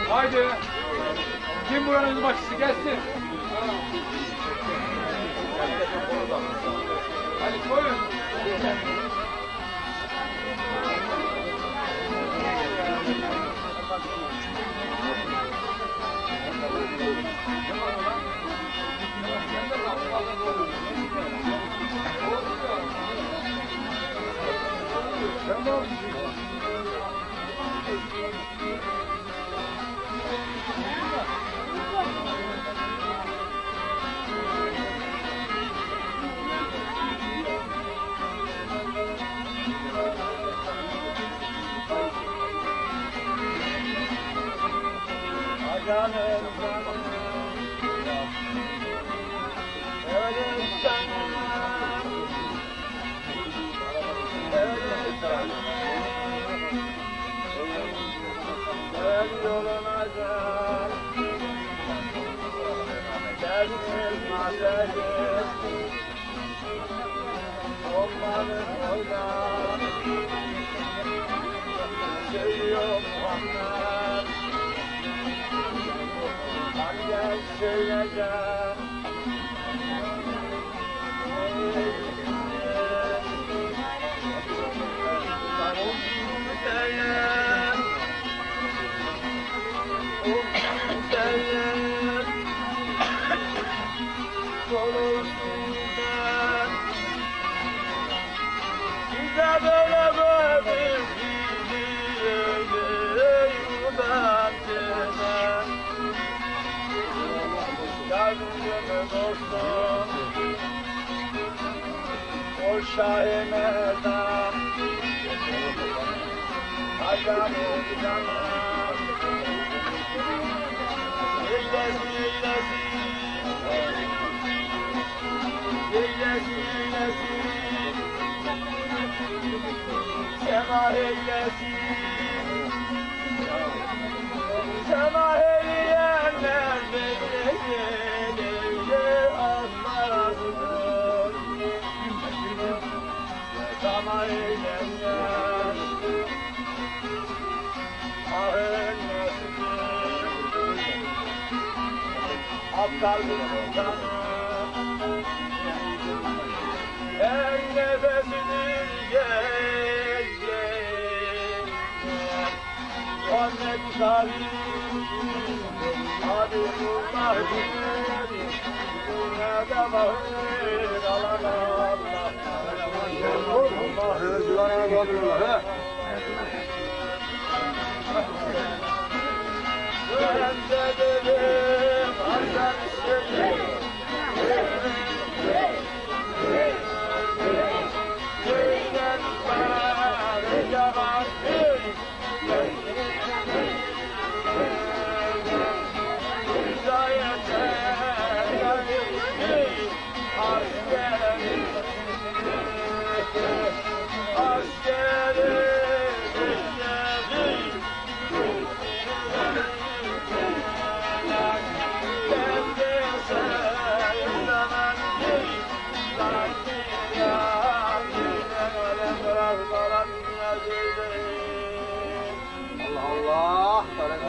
Haydi. Kim buranın başçısı gelsin. Hadi koyun. Tamam. Canım canım, ölüm canım, ölüm canım, yoluna can, gelsin madem, onların oynar, söylüyor Muhammed. Gel söyleyeceğim. Size böyle böyle Yardımcımı dostum, o Şah-ı Merdan, Hacanım canım, eylesin eylesin, eylesin eylesin, sema eylesin, sema eyleyenler bekleyin. Sana eylemler ahın nasibim aptal bir canım en nefesidir gel gel Muhammed Salim Hadi Muhammed dünyada mahir Allah Allah'ın civarına dolduruyorlar ha. Ben de dedim Hasan Şerif Köyden bana yalan Hidayete geldi askerim Allah Allah